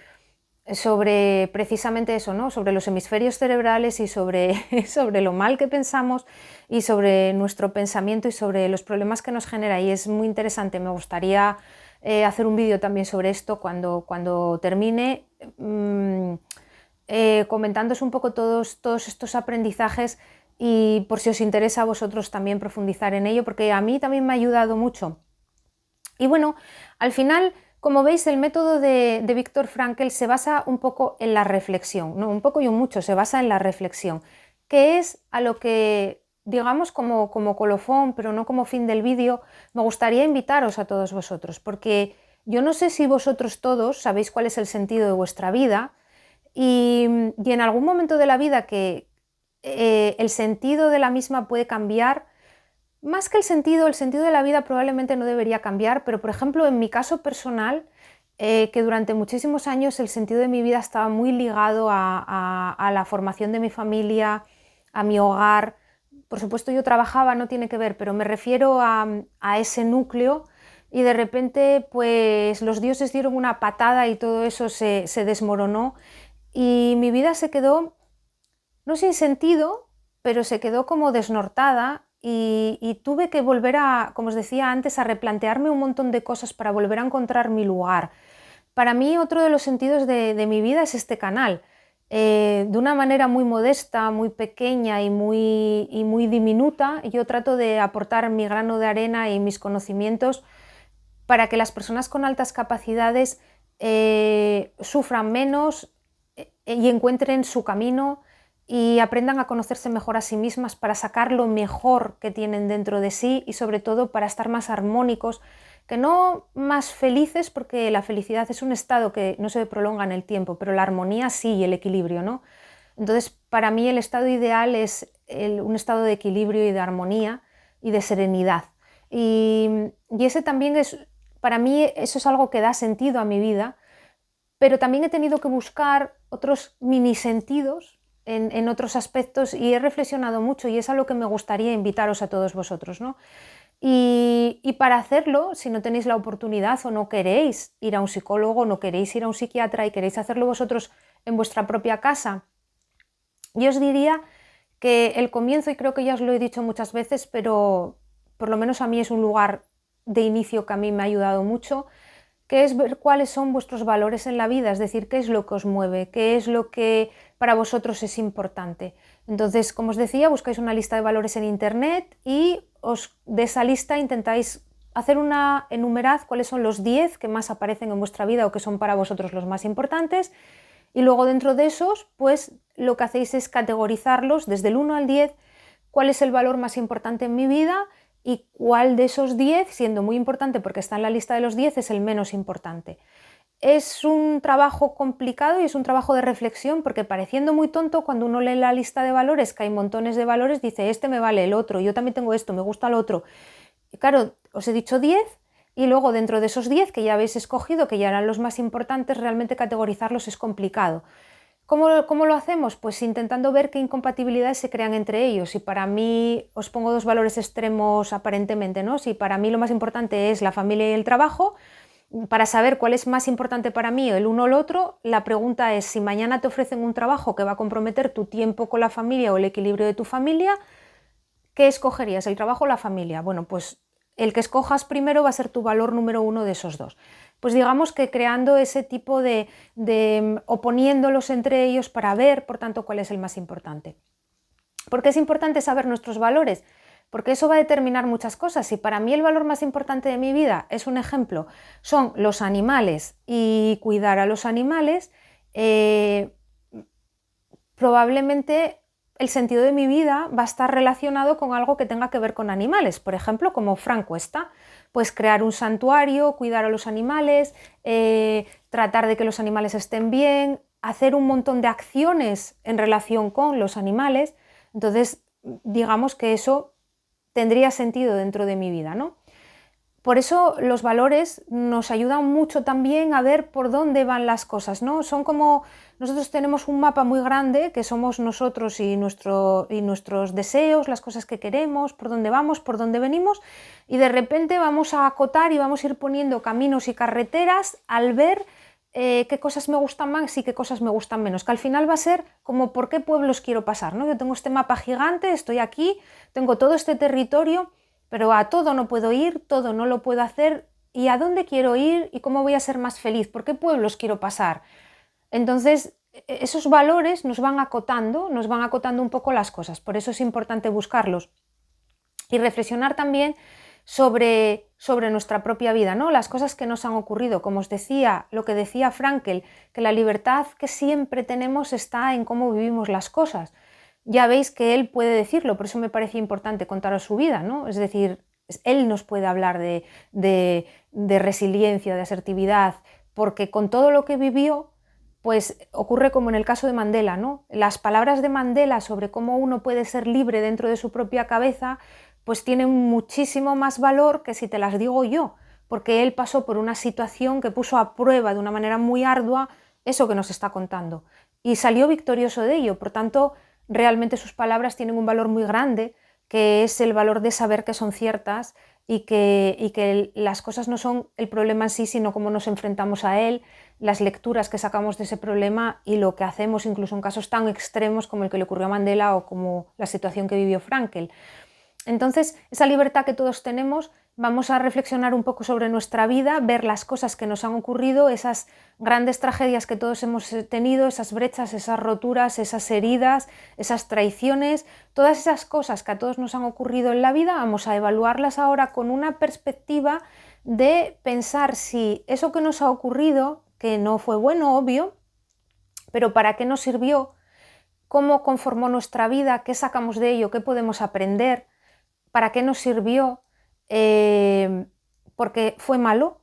precisamente eso, ¿no? Sobre los hemisferios cerebrales y sobre, sobre lo mal que pensamos y sobre nuestro pensamiento y sobre los problemas que nos genera, y es muy interesante. Me gustaría hacer un vídeo también sobre esto cuando termine, comentándoos un poco todos estos aprendizajes, y por si os interesa a vosotros también profundizar en ello, porque a mí también me ha ayudado mucho. Y bueno, al final, como veis, el método de Viktor Frankl se basa un poco en la reflexión, no un poco y un mucho, se basa en la reflexión, que es a lo que, digamos, como colofón, pero no como fin del vídeo, me gustaría invitaros a todos vosotros, porque yo no sé si vosotros todos sabéis cuál es el sentido de vuestra vida, y en algún momento de la vida que el sentido de la misma puede cambiar. Más que el sentido de la vida probablemente no debería cambiar, pero por ejemplo en mi caso personal, que durante muchísimos años el sentido de mi vida estaba muy ligado a la formación de mi familia, a mi hogar. Por supuesto yo trabajaba, no tiene que ver, pero me refiero a ese núcleo, y de repente pues los dioses dieron una patada y todo eso se desmoronó, y mi vida se quedó, no sin sentido, pero se quedó como desnortada, y tuve que volver a, como os decía antes, a replantearme un montón de cosas para volver a encontrar mi lugar. Para mí otro de los sentidos de mi vida es este canal. De una manera muy modesta, muy pequeña y muy diminuta, yo trato de aportar mi grano de arena y mis conocimientos para que las personas con altas capacidades sufran menos y encuentren su camino y aprendan a conocerse mejor a sí mismas para sacar lo mejor que tienen dentro de sí, y sobre todo para estar más armónicos, que no más felices, porque la felicidad es un estado que no se prolonga en el tiempo, pero la armonía sí, y el equilibrio, ¿no? Entonces, para mí el estado ideal es un estado de equilibrio y de armonía y de serenidad. Y ese también es, para mí eso es algo que da sentido a mi vida, pero también he tenido que buscar otros mini sentidos en otros aspectos, y he reflexionado mucho, y es a lo que me gustaría invitaros a todos vosotros, ¿no? Y para hacerlo, si no tenéis la oportunidad o no queréis ir a un psicólogo, no queréis ir a un psiquiatra y queréis hacerlo vosotros en vuestra propia casa, yo os diría que el comienzo, y creo que ya os lo he dicho muchas veces, pero por lo menos a mí es un lugar de inicio que a mí me ha ayudado mucho, que es ver cuáles son vuestros valores en la vida, es decir, qué es lo que os mueve, qué es lo que para vosotros es importante. Entonces, como os decía, buscáis una lista de valores en internet, y de esa lista intentáis hacer enumerad cuáles son los 10 que más aparecen en vuestra vida o que son para vosotros los más importantes, y luego dentro de esos, pues lo que hacéis es categorizarlos desde el 1 al 10, cuál es el valor más importante en mi vida, y cuál de esos 10, siendo muy importante porque está en la lista de los 10, es el menos importante. Es un trabajo complicado y es un trabajo de reflexión, porque pareciendo muy tonto, cuando uno lee la lista de valores, que hay montones de valores, dice, este me vale, el otro, yo también tengo esto, me gusta el otro. Y claro, os he dicho 10, y luego dentro de esos 10 que ya habéis escogido, que ya eran los más importantes, realmente categorizarlos es complicado. ¿Cómo lo hacemos? Pues intentando ver qué incompatibilidades se crean entre ellos. Y para mí, os pongo dos valores extremos aparentemente, ¿no? Si para mí lo más importante es la familia y el trabajo, para saber cuál es más importante para mí, el uno o el otro, la pregunta es, si mañana te ofrecen un trabajo que va a comprometer tu tiempo con la familia o el equilibrio de tu familia, ¿qué escogerías, el trabajo o la familia? Bueno, pues el que escojas primero va a ser tu valor número uno de esos dos. Pues digamos que creando ese tipo de oponiéndolos entre ellos para ver, por tanto, cuál es el más importante. ¿Por qué es importante saber nuestros valores? Porque eso va a determinar muchas cosas. Y para mí el valor más importante de mi vida, es un ejemplo, son los animales y cuidar a los animales, probablemente el sentido de mi vida va a estar relacionado con algo que tenga que ver con animales, por ejemplo, como Fran Cuesta, pues crear un santuario, cuidar a los animales, tratar de que los animales estén bien, hacer un montón de acciones en relación con los animales. Entonces, digamos que eso tendría sentido dentro de mi vida, ¿no? Por eso los valores nos ayudan mucho también a ver por dónde van las cosas, ¿no? Son como, nosotros tenemos un mapa muy grande que somos nosotros y nuestros deseos, las cosas que queremos, por dónde vamos, por dónde venimos, y de repente vamos a acotar y vamos a ir poniendo caminos y carreteras al ver qué cosas me gustan más y qué cosas me gustan menos, que al final va a ser como por qué pueblos quiero pasar, ¿no? Yo tengo este mapa gigante, estoy aquí, tengo todo este territorio, pero a todo no puedo ir, todo no lo puedo hacer, y a dónde quiero ir y cómo voy a ser más feliz, por qué pueblos quiero pasar. Entonces, esos valores nos van acotando un poco las cosas, por eso es importante buscarlos y reflexionar también sobre nuestra propia vida, ¿no? Las cosas que nos han ocurrido, como os decía, lo que decía Frankl, que la libertad que siempre tenemos está en cómo vivimos las cosas. Ya veis que él puede decirlo, por eso me parece importante contaros su vida, ¿no? Es decir, él nos puede hablar de resiliencia, de asertividad, porque con todo lo que vivió, pues ocurre como en el caso de Mandela, ¿no? Las palabras de Mandela sobre cómo uno puede ser libre dentro de su propia cabeza, pues tienen muchísimo más valor que si te las digo yo, porque él pasó por una situación que puso a prueba de una manera muy ardua eso que nos está contando y salió victorioso de ello. Por tanto, realmente sus palabras tienen un valor muy grande, que es el valor de saber que son ciertas y que las cosas no son el problema en sí, sino cómo nos enfrentamos a él, las lecturas que sacamos de ese problema y lo que hacemos incluso en casos tan extremos como el que le ocurrió a Mandela o como la situación que vivió Frankl. Entonces, esa libertad que todos tenemos, vamos a reflexionar un poco sobre nuestra vida, ver las cosas que nos han ocurrido, esas grandes tragedias que todos hemos tenido, esas brechas, esas roturas, esas heridas, esas traiciones, todas esas cosas que a todos nos han ocurrido en la vida, vamos a evaluarlas ahora con una perspectiva de pensar si eso que nos ha ocurrido, que no fue bueno, obvio, pero ¿para qué nos sirvió? ¿Cómo conformó nuestra vida? ¿Qué sacamos de ello? ¿Qué podemos aprender? ¿Para qué nos sirvió? Porque fue malo,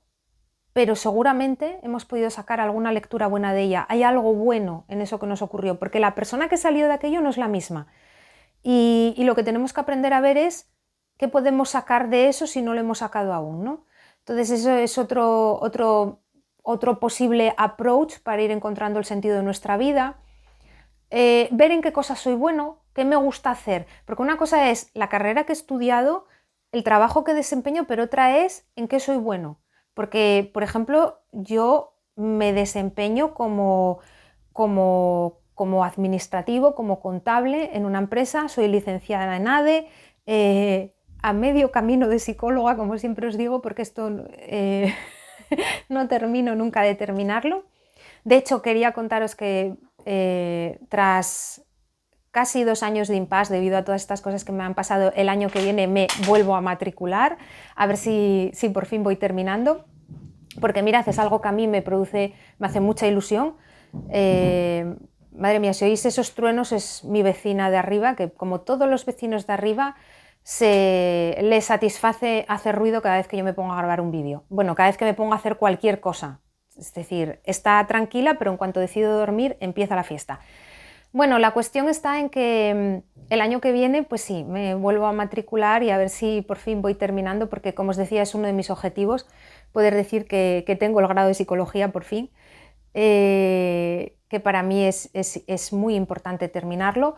pero seguramente hemos podido sacar alguna lectura buena de ella. Hay algo bueno en eso que nos ocurrió, porque la persona que salió de aquello no es la misma. Y lo que tenemos que aprender a ver es qué podemos sacar de eso si no lo hemos sacado aún, ¿no? Entonces eso es otro posible approach para ir encontrando el sentido de nuestra vida. Ver en qué cosas soy bueno, qué me gusta hacer, porque una cosa es la carrera que he estudiado, el trabajo que desempeño, pero otra es en qué soy bueno, porque, por ejemplo, yo me desempeño como administrativo, como contable en una empresa, soy licenciada en ADE, a medio camino de psicóloga, como siempre os digo, porque esto no termino nunca de terminarlo. De hecho, quería contaros que tras casi 2 años de impasse debido a todas estas cosas que me han pasado, el año que viene me vuelvo a matricular, a ver si por fin voy terminando, porque mirad, es algo que a mí me hace mucha ilusión. Madre mía, si oís esos truenos es mi vecina de arriba, que como todos los vecinos de arriba, le satisface hacer ruido cada vez que yo me pongo a grabar un vídeo. Bueno, cada vez que me pongo a hacer cualquier cosa. Es decir, está tranquila, pero en cuanto decido dormir, empieza la fiesta. Bueno, la cuestión está en que el año que viene, pues sí, me vuelvo a matricular y a ver si por fin voy terminando, porque como os decía, es uno de mis objetivos, poder decir que tengo el grado de psicología por fin, que para mí es muy importante terminarlo.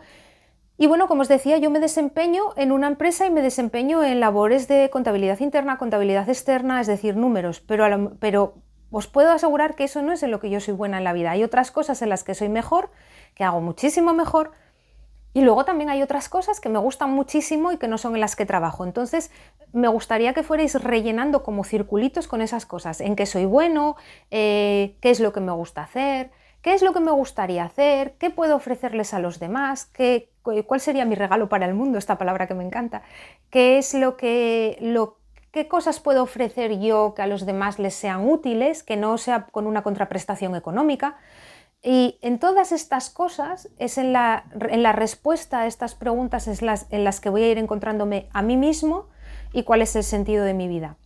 Y bueno, como os decía, yo me desempeño en una empresa y me desempeño en labores de contabilidad interna, contabilidad externa, es decir, números, pero os puedo asegurar que eso no es en lo que yo soy buena en la vida. Hay otras cosas en las que soy mejor, que hago muchísimo mejor, y luego también hay otras cosas que me gustan muchísimo y que no son en las que trabajo. Entonces, me gustaría que fuerais rellenando como circulitos con esas cosas, en qué soy bueno, qué es lo que me gusta hacer, qué es lo que me gustaría hacer, qué puedo ofrecerles a los demás, cuál sería mi regalo para el mundo, esta palabra que me encanta, qué cosas puedo ofrecer yo que a los demás les sean útiles, que no sea con una contraprestación económica. Y en todas estas cosas, es en la respuesta a estas preguntas en las que voy a ir encontrándome a mí mismo y cuál es el sentido de mi vida.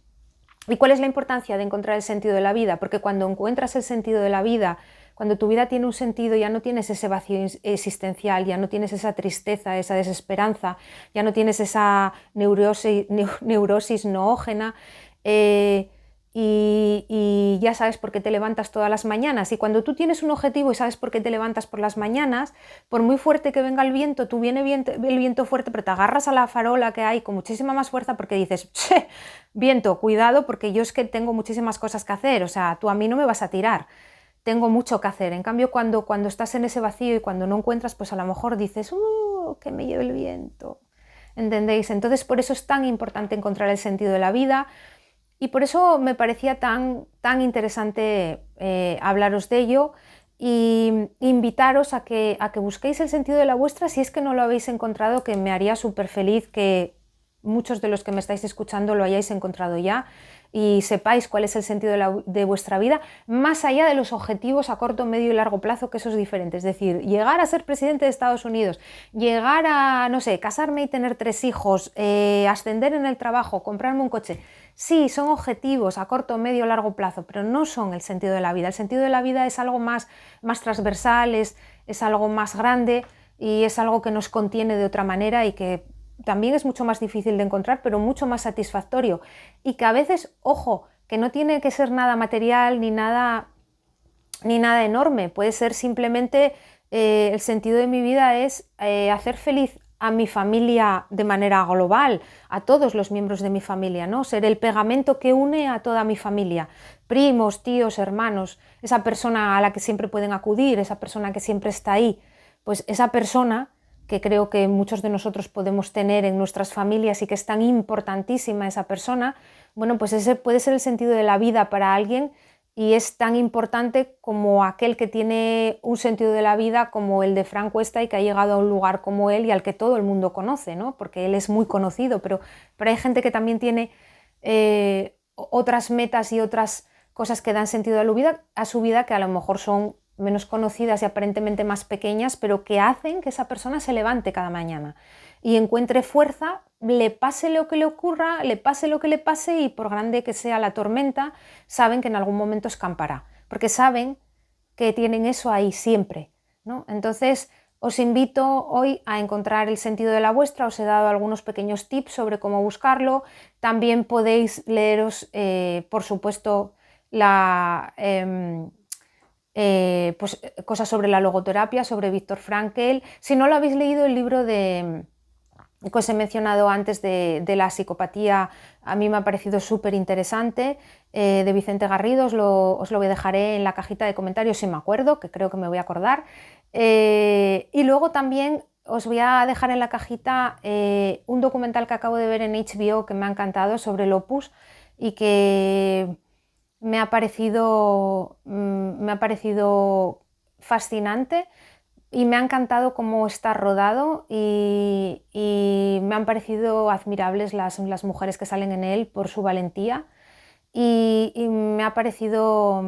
¿Y cuál es la importancia de encontrar el sentido de la vida? Porque cuando encuentras el sentido de la vida, cuando tu vida tiene un sentido, ya no tienes ese vacío existencial, ya no tienes esa tristeza, esa desesperanza, ya no tienes esa neurosis noógena, y ya sabes por qué te levantas todas las mañanas. Y cuando tú tienes un objetivo y sabes por qué te levantas por las mañanas, por muy fuerte que venga el viento, tú viene el viento fuerte, pero te agarras a la farola que hay con muchísima más fuerza porque dices, che, viento, cuidado, porque yo es que tengo muchísimas cosas que hacer, o sea, tú a mí no me vas a tirar, tengo mucho que hacer. En cambio, cuando estás en ese vacío y cuando no encuentras, pues a lo mejor dices, que me lleve el viento, ¿entendéis? Entonces, por eso es tan importante encontrar el sentido de la vida. Y por eso me parecía tan interesante hablaros de ello y invitaros a que busquéis el sentido de la vuestra si es que no lo habéis encontrado, que me haría súper feliz que muchos de los que me estáis escuchando lo hayáis encontrado ya y sepáis cuál es el sentido de vuestra vida, más allá de los objetivos a corto, medio y largo plazo, que eso es diferente. Es decir, llegar a ser presidente de Estados Unidos, llegar a, no sé, casarme y tener 3 hijos, ascender en el trabajo, comprarme un coche. Sí, son objetivos a corto, medio, largo plazo, pero no son el sentido de la vida. El sentido de la vida es algo más transversal, es algo más grande y es algo que nos contiene de otra manera y que también es mucho más difícil de encontrar, pero mucho más satisfactorio. Y que a veces, ojo, que no tiene que ser nada material ni nada enorme. Puede ser simplemente, el sentido de mi vida es hacer feliz a mi familia de manera global, a todos los miembros de mi familia, ¿no? Ser el pegamento que une a toda mi familia, primos, tíos, hermanos, esa persona a la que siempre pueden acudir, esa persona que siempre está ahí. Pues esa persona que creo que muchos de nosotros podemos tener en nuestras familias y que es tan importantísima esa persona, bueno, pues ese puede ser el sentido de la vida para alguien y es tan importante como aquel que tiene un sentido de la vida como el de Frank Cuesta y que ha llegado a un lugar como él y al que todo el mundo conoce, ¿no? Porque él es muy conocido, pero hay gente que también tiene otras metas y otras cosas que dan sentido a su vida que a lo mejor son menos conocidas y aparentemente más pequeñas, pero que hacen que esa persona se levante cada mañana y encuentre fuerza, le pase lo que le ocurra, le pase lo que le pase y por grande que sea la tormenta, saben que en algún momento escampará, porque saben que tienen eso ahí siempre, ¿no? Entonces os invito hoy a encontrar el sentido de la vuestra, os he dado algunos pequeños tips sobre cómo buscarlo, también podéis leeros, por supuesto, pues, cosas sobre la logoterapia, sobre Viktor Frankl. Si no lo habéis leído, el libro que os he mencionado antes de la psicopatía, a mí me ha parecido súper interesante, de Vicente Garrido, os lo dejaré en la cajita de comentarios si me acuerdo, que creo que me voy a acordar. Y luego también os voy a dejar en la cajita un documental que acabo de ver en HBO que me ha encantado sobre el Opus y que me ha parecido fascinante y me ha encantado cómo está rodado y me han parecido admirables las mujeres que salen en él por su valentía y me ha parecido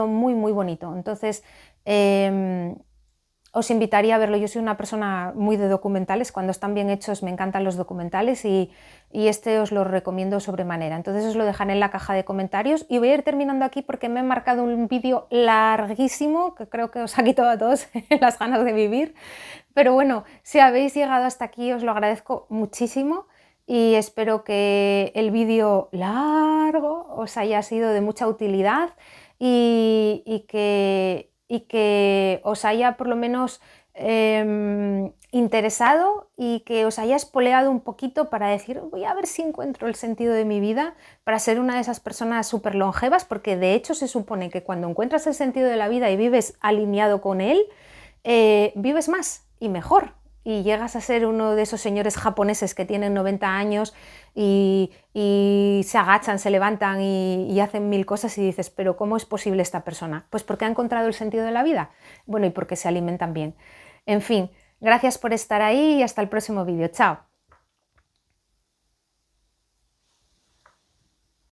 muy muy bonito. Entonces os invitaría a verlo. Yo soy una persona muy de documentales, cuando están bien hechos me encantan los documentales y este os lo recomiendo sobremanera. Entonces os lo dejaré en la caja de comentarios y voy a ir terminando aquí porque me he marcado un vídeo larguísimo que creo que os ha quitado a todos las ganas de vivir. Pero bueno, si habéis llegado hasta aquí os lo agradezco muchísimo y espero que el vídeo largo os haya sido de mucha utilidad y que os haya por lo menos interesado y que os haya espoleado un poquito para decir, voy a ver si encuentro el sentido de mi vida, para ser una de esas personas súper longevas, porque de hecho se supone que cuando encuentras el sentido de la vida y vives alineado con él, vives más y mejor. Y llegas a ser uno de esos señores japoneses que tienen 90 años y se agachan, se levantan y hacen 1000 cosas y dices, pero ¿cómo es posible esta persona? Pues porque ha encontrado el sentido de la vida, bueno, y porque se alimentan bien. En fin, gracias por estar ahí y hasta el próximo vídeo. Chao.